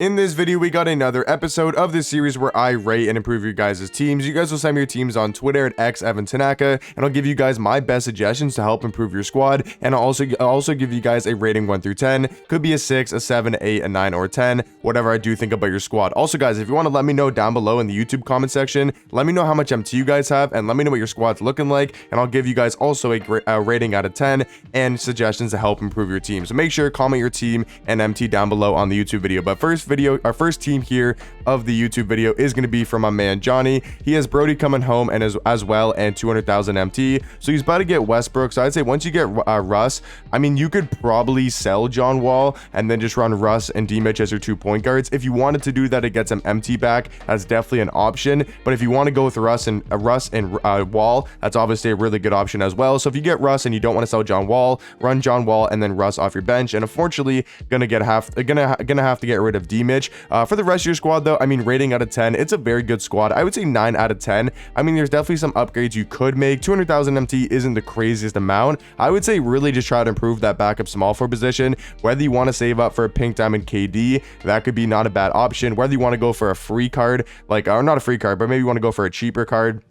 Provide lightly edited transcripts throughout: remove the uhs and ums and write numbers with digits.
In this video, we got another episode of the series where I rate and improve your guys' teams. You guys will send me your teams on Twitter at xevantanaka, and I'll give you guys my best suggestions to help improve your squad. And I'll also give you guys a rating 1 through 10. Could be a 6, a 7, 8, a 9, or 10, whatever I do think about your squad. Also, guys, if you want to let me know down below in the YouTube comment section, let me know how much MT you guys have, and let me know what your squad's looking like, and I'll give you guys also a rating out of 10 and suggestions to help improve your team. So make sure to comment your team and MT down below on the YouTube video. But our first team here of the YouTube video is going to be from my man Johnny. He has Brody coming home and as well, and 200,000 MT, so he's about to get Westbrook. So I'd say once you get Russ, I mean, you could probably sell John Wall and then just run Russ and D-Mitch as your 2 point guards. If you wanted to do that to get some MT back, that's definitely an option. But if you want to go with Russ and Wall, that's obviously a really good option as well. So if you get Russ and you don't want to sell John Wall, run John Wall and then Russ off your bench. And unfortunately, gonna have to get rid of D-Mitch. For the rest of your squad though, I mean, rating out of 10, it's a very good squad. I would say 9 out of 10. I mean, there's definitely some upgrades you could make. 200,000 MT isn't the craziest amount. I would say really just try to improve that backup small forward position. Whether you want to save up for a pink diamond KD, that could be not a bad option. Whether you want to go for a free card, or not a free card, but maybe you want to go for a cheaper card,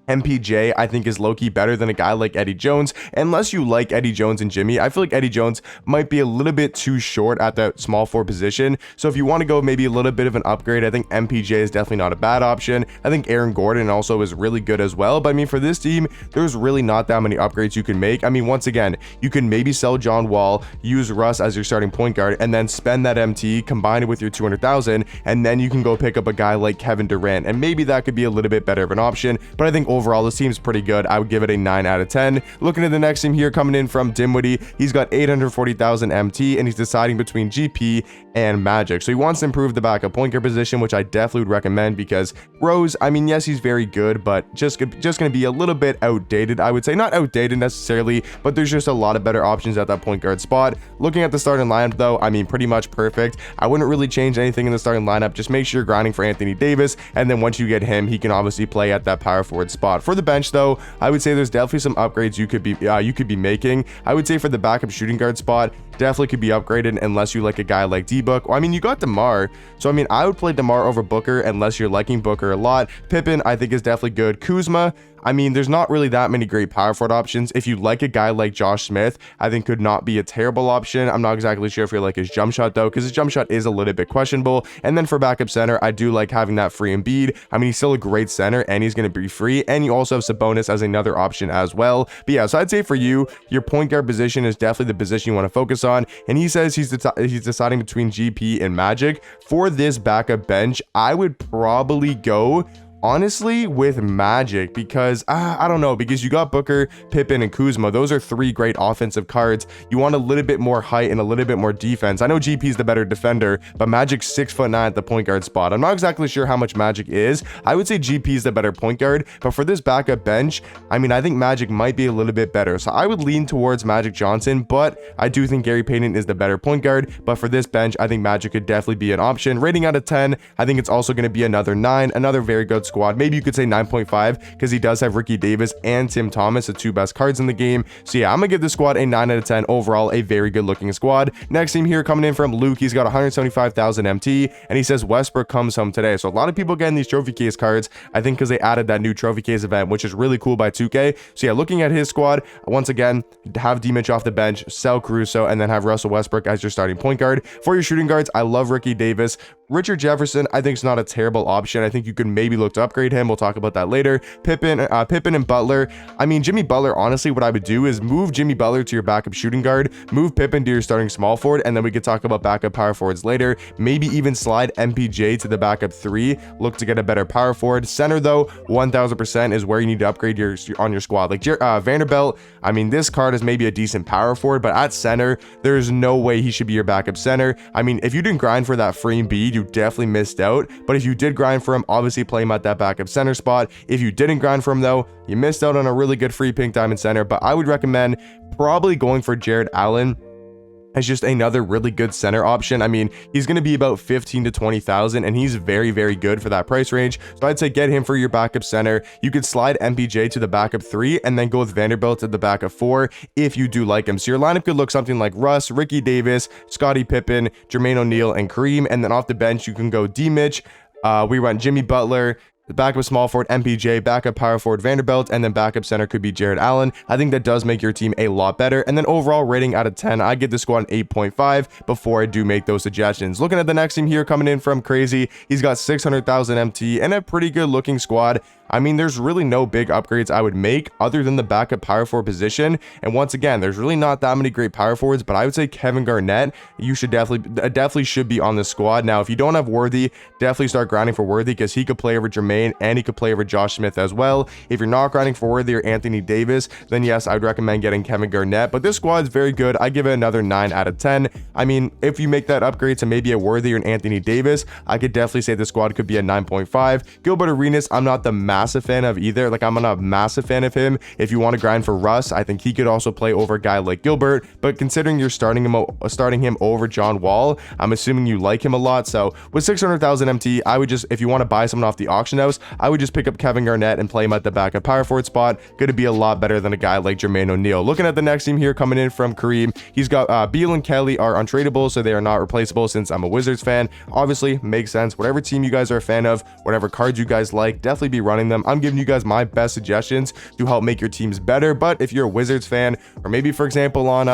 MPJ, I think, is low-key better than a guy like Eddie Jones. Unless you like Eddie Jones and Jimmy, I feel like Eddie Jones might be a little bit too short at that small forward position. So if you want to go maybe a little bit of an upgrade, I think MPJ is definitely not a bad option. I think Aaron Gordon also is really good as well. But I mean, for this team, there's really not that many upgrades you can make. I mean, once again, you can maybe sell John Wall, use Russ as your starting point guard, and then spend that MT, combine it with your 200,000, and then you can go pick up a guy like Kevin Durant, and maybe that could be a little bit better of an option. But I think overall this team's pretty good. I would give it a 9 out of 10. Looking at the next team here, coming in from Dinwiddy, he's got 840,000 MT, and he's deciding between GP and Magic. So he wants to improve the backup point guard position, which I definitely would recommend, because Rose, I mean, yes, he's very good, but just going to be a little bit outdated. I would say not outdated necessarily, but there's just a lot of better options at that point guard spot. Looking at the starting lineup though, I mean, pretty much perfect. I wouldn't really change anything in the starting lineup. Just make sure you're grinding for Anthony Davis, and then once you get him, he can obviously play at that power forward spot. For the bench though, I would say there's definitely some upgrades you could be making. I would say for the backup shooting guard spot, definitely could be upgraded unless you like a guy like D-Book. Well, I mean, you got DeMar, so I mean, I would play DeMar over Booker unless you're liking Booker a lot. Pippen, I think, is definitely good. Kuzma, I mean, there's not really that many great power forward options. If you like a guy like Josh Smith, I think could not be a terrible option. I'm not exactly sure if you like his jump shot though, because his jump shot is a little bit questionable. And then for backup center, I do like having that free Embiid. I mean, he's still a great center and he's going to be free. And you also have Sabonis as another option as well. But yeah, so I'd say for you, your point guard position is definitely the position you want to focus on. And he says he's deciding between GP and Magic. For this backup bench, I would probably go honestly with Magic, because I don't know, because you got Booker, Pippen, and Kuzma. Those are 3 great offensive cards. You want a little bit more height and a little bit more defense. I know GP is the better defender, but Magic's 6'9" at the point guard spot. I'm not exactly sure how much Magic is. I would say GP is the better point guard, but for this backup bench, I mean, I think Magic might be a little bit better. So I would lean towards Magic Johnson, but I do think Gary Payton is the better point guard. But for this bench, I think Magic could definitely be an option. Rating out of 10, I think it's also going to be another 9, another very good squad. Maybe you could say 9.5, because he does have Ricky Davis and Tim Thomas, the 2 best cards in the game. So yeah, I'm gonna give this squad a 9 out of 10. Overall, a very good looking squad. Next team here, coming in from Luke, he's got 175,000 MT, and he says Westbrook comes home today. So a lot of people getting these trophy case cards, I think, because they added that new trophy case event, which is really cool by 2K. So yeah, looking at his squad, once again, have D-Mitch off the bench, sell Caruso, and then have Russell Westbrook as your starting point guard. For your shooting guards, I love Ricky Davis. Richard Jefferson, I think, is not a terrible option. I think you can maybe look to upgrade him. We'll talk about that later. Pippen and Butler. I mean, Jimmy Butler, honestly, what I would do is move Jimmy Butler to your backup shooting guard, move Pippen to your starting small forward, and then we could talk about backup power forwards later. Maybe even slide MPJ to the backup 3. Look to get a better power forward. Center, though, 1000% is where you need to upgrade on your squad. Like Vanderbilt, I mean, this card is maybe a decent power forward, but at center, there's no way he should be your backup center. I mean, if you didn't grind for that free Embiid, you definitely missed out. But if you did grind for him, obviously play him at that backup center spot. If you didn't grind for him though, you missed out on a really good free pink diamond center. But I would recommend probably going for Jared Allen as just another really good center option. I mean, he's going to be about 15 to 20,000 and he's very, very good for that price range. So I'd say get him for your backup center. You could slide MPJ to the backup 3 and then go with Vanderbilt at the backup 4 if you do like him. So your lineup could look something like Russ, Ricky Davis, Scottie Pippen, Jermaine O'Neal, and Kareem. And then off the bench, you can go D-Mitch. We run Jimmy Butler, the backup small forward MPJ, backup power forward Vanderbilt, and then backup center could be Jared Allen. I think that does make your team a lot better. And then overall rating out of 10, I give the squad an 8.5 before I do make those suggestions. Looking at the next team here coming in from Crazy, he's got 600,000 MT and a pretty good looking squad. I mean, there's really no big upgrades I would make other than the backup power forward position. And once again, there's really not that many great power forwards, but I would say Kevin Garnett, you should definitely should be on the squad. Now, if you don't have Worthy, definitely start grinding for Worthy because he could play over Jermaine and he could play over Josh Smith as well. If you're not grinding for Worthy or Anthony Davis, then yes, I would recommend getting Kevin Garnett, but this squad is very good. I give it another 9 out of 10. I mean, if you make that upgrade to maybe a Worthy or an Anthony Davis, I could definitely say the squad could be a 9.5. Gilbert Arenas, I'm not the massive fan of either. Like, I'm not a massive fan of him. If you want to grind for Russ, I think he could also play over a guy like Gilbert, but considering you're starting him over John Wall, I'm assuming you like him a lot. So with 600,000 MT, I would just, if you want to buy someone off the auction house, I would just pick up Kevin Garnett and play him at the backup power forward spot. Going to be a lot better than a guy like Jermaine O'Neal. Looking at the next team here coming in from Kareem, he's got Beal and Kelly are untradeable, so they are not replaceable since I'm a Wizards fan. Obviously, makes sense. Whatever team you guys are a fan of, whatever cards you guys like, definitely be running them. I'm giving you guys my best suggestions to help make your teams better. But if you're a Wizards fan, or maybe for example on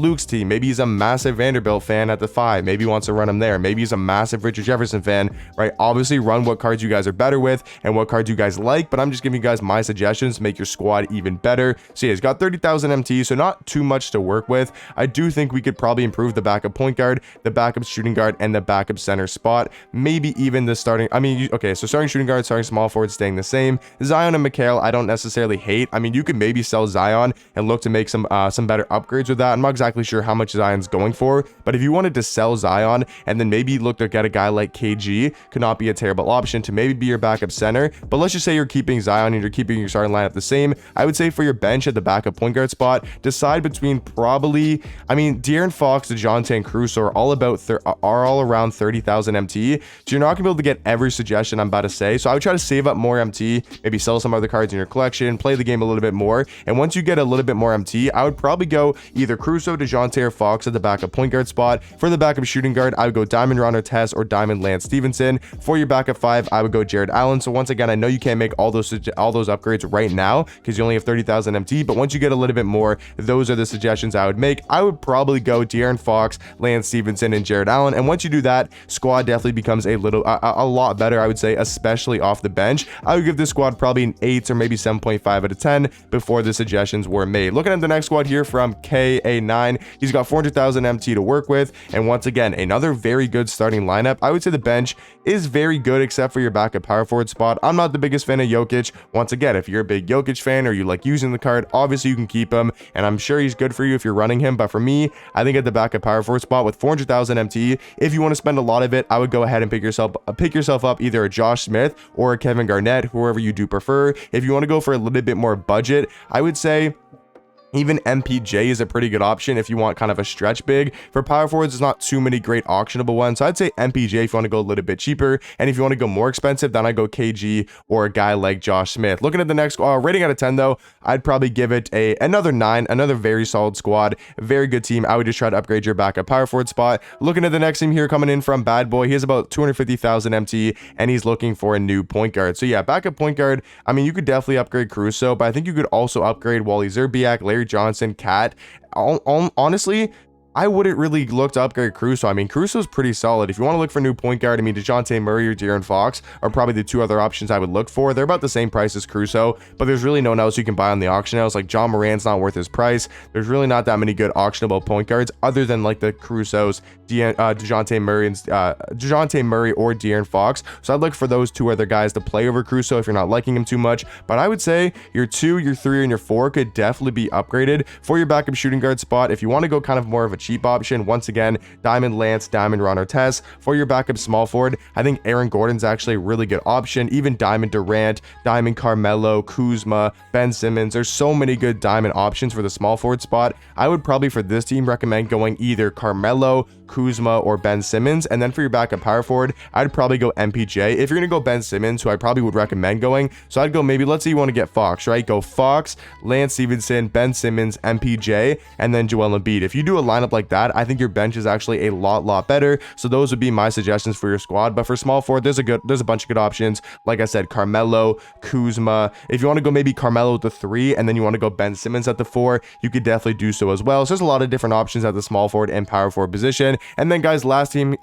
Luke's team, maybe he's a massive Vanderbilt fan at the 5, maybe he wants to run him there, maybe he's a massive Richard Jefferson fan, right? Obviously run what cards you guys are better with and what cards you guys like, but I'm just giving you guys my suggestions to make your squad even better. So yeah, he's got 30,000 MT, so not too much to work with. I do think we could probably improve the backup point guard, the backup shooting guard, and the backup center spot, maybe even the starting, okay, so starting shooting guard, starting small forward staying the same. Zion and Mikhail, I don't necessarily hate. I mean, you could maybe sell Zion and look to make some better upgrades with that. I'm not exactly sure how much Zion's going for, but if you wanted to sell Zion and then maybe look to get a guy like KG, could not be a terrible option to maybe be your backup center. But let's just say you're keeping Zion and you're keeping your starting lineup the same. I would say for your bench at the backup point guard spot, decide between probably, I mean, De'Aaron Fox, DeJounte, and Caruso are all around 30,000 MT. So you're not gonna be able to get every suggestion I'm about to say. So I would try to save up more MT, maybe sell some other cards in your collection, play the game a little bit more. And once you get a little bit more MT, I would probably go either Caruso, DeJounte, or Fox at the backup point guard spot. For the backup shooting guard, I would go Diamond Ron Artest or Diamond Lance Stevenson. For your backup 5, I would go Jared Allen. So once again, I know you can't make all those upgrades right now because you only have 30,000 MT, but once you get a little bit more, those are the suggestions I would make. I would probably go De'Aaron Fox, Lance Stevenson, and Jared Allen. And once you do that, squad definitely becomes a lot better, I would say, especially off the bench. I would give this squad probably an 8 or maybe 7.5 out of 10 before the suggestions were made. Looking at the next squad here from KA9, he's got 400,000 MT to work with, and once again, another very good starting lineup. I would say the bench is very good except for your backup power forward spot. I'm not the biggest fan of Jokic. Once again, if you're a big Jokic fan or you like using the card, obviously you can keep him, and I'm sure he's good for you if you're running him, but for me, I think at the backup power forward spot with 400,000 MT, if you want to spend a lot of it, I would go ahead and pick yourself up either a Josh Smith or a Kevin Garnett, whoever you do prefer. If you want to go for a little bit more budget, I would say even MPJ is a pretty good option if you want kind of a stretch big. For power forwards, there's not too many great auctionable ones, so I'd say MPJ if you want to go a little bit cheaper, and if you want to go more expensive, then I go KG or a guy like Josh Smith. Looking at the next rating out of 10 though, I'd probably give it another 9, another very solid squad, very good team. I would just try to upgrade your backup power forward spot. Looking at the next team here coming in from BadBoy, he has about 250,000 MT, and he's looking for a new point guard. So yeah, backup point guard, I mean, you could definitely upgrade Caruso, but I think you could also upgrade Wally Szczerbiak, Larry Johnson, Cat. Honestly, I wouldn't really look to upgrade Caruso. I mean, Caruso's pretty solid. If you want to look for a new point guard, I mean, DeJounte Murray or De'Aaron Fox are probably the two other options I would look for. They're about the same price as Caruso, but there's really no one else you can buy on the auction house. Like, John Moran's not worth his price. There's really not that many good auctionable point guards other than like the Carusos, DeJounte Murray or De'Aaron Fox. So I'd look for those two other guys to play over Caruso if you're not liking him too much. But I would say your 2, your 3, and your 4 could definitely be upgraded for your backup shooting guard spot. If you want to go kind of more of a cheap option. Once again, Diamond Lance, Diamond Ron Artest. For your backup small forward, I think Aaron Gordon's actually a really good option. Even Diamond Durant, Diamond Carmelo, Kuzma, Ben Simmons. There's so many good diamond options for the small forward spot. I would probably for this team recommend going either Carmelo, Kuzma, or Ben Simmons. And then for your backup power forward, I'd probably go MPJ. If you're gonna go Ben Simmons, who I probably would recommend going, so I'd go maybe, let's say you want to get Fox, right? Go Fox, Lance Stevenson, Ben Simmons, MPJ, and then Joel Embiid. If you do a lineup like that, I think your bench is actually a lot better. So those would be my suggestions for your squad. But for small forward, there's a bunch of good options. Like I said, Carmelo, Kuzma. If you want to go maybe Carmelo at the 3 and then you want to go Ben Simmons at the 4, you could definitely do so as well. So there's a lot of different options at the small forward and power forward position. And then guys, last team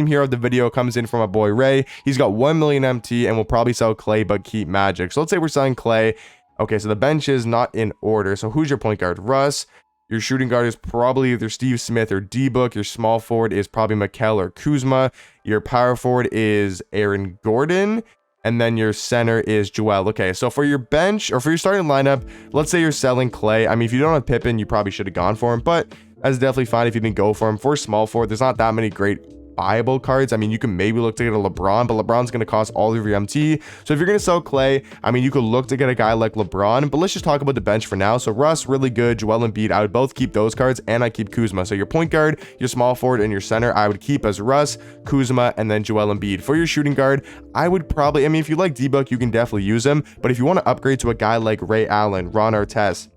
here of the video comes in from my boy Ray. He's got 1 million MT and will probably sell Clay but keep Magic. So let's say we're selling Clay. Okay, so the bench is not in order. So who's your point guard? Russ. Your shooting guard is probably either Steve Smith or D-Book. Your small forward is probably Mikal or Kuzma. Your power forward is Aaron Gordon. And then your center is Joel. Okay, so for your bench or for your starting lineup, let's say you're selling Clay. I mean, if you don't have Pippen, you probably should have gone for him, but that's definitely fine if you didn't go for him. For small forward, there's not that many great buyable cards. I mean, you can maybe look to get a LeBron, but LeBron's going to cost all of your MT. So if you're going to sell Clay, I mean, you could look to get a guy like LeBron, but let's just talk about the bench for now. So Russ, really good. Joel Embiid, I would both keep those cards, and I keep Kuzma. So your point guard, your small forward, and your center, I would keep as Russ, Kuzma, and then Joel Embiid. For your shooting guard, I would probably, I mean, if you like D-Book, you can definitely use him, but if you want to upgrade to a guy like Ray Allen, Ron Artest,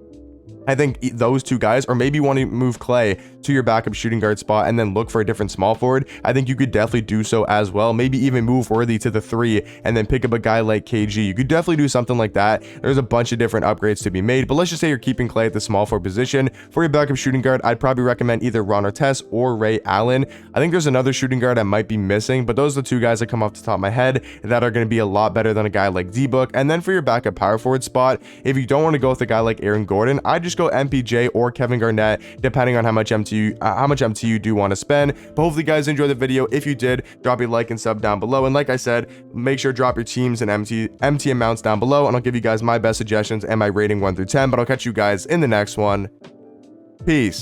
I think those two guys, or maybe you want to move Clay to your backup shooting guard spot and then look for a different small forward, I think you could definitely do so as well. Maybe even move Worthy to the 3 and then pick up a guy like KG. You could definitely do something like that. There's a bunch of different upgrades to be made, but let's just say you're keeping Clay at the small forward position. For your backup shooting guard, I'd probably recommend either Ron Artest or Ray Allen. I think there's another shooting guard I might be missing, but those are the two guys that come off the top of my head that are going to be a lot better than a guy like D-Book. And then for your backup power forward spot, if you don't want to go with a guy like Aaron Gordon, I'd just go MPJ or Kevin Garnett, depending on how much MT you do want to spend. But hopefully you guys enjoyed the video. If you did, drop a like and sub down below, and like I said, make sure to drop your teams and MT amounts down below, and I'll give you guys my best suggestions and my rating 1 through 10. But I'll catch you guys in the next one. Peace.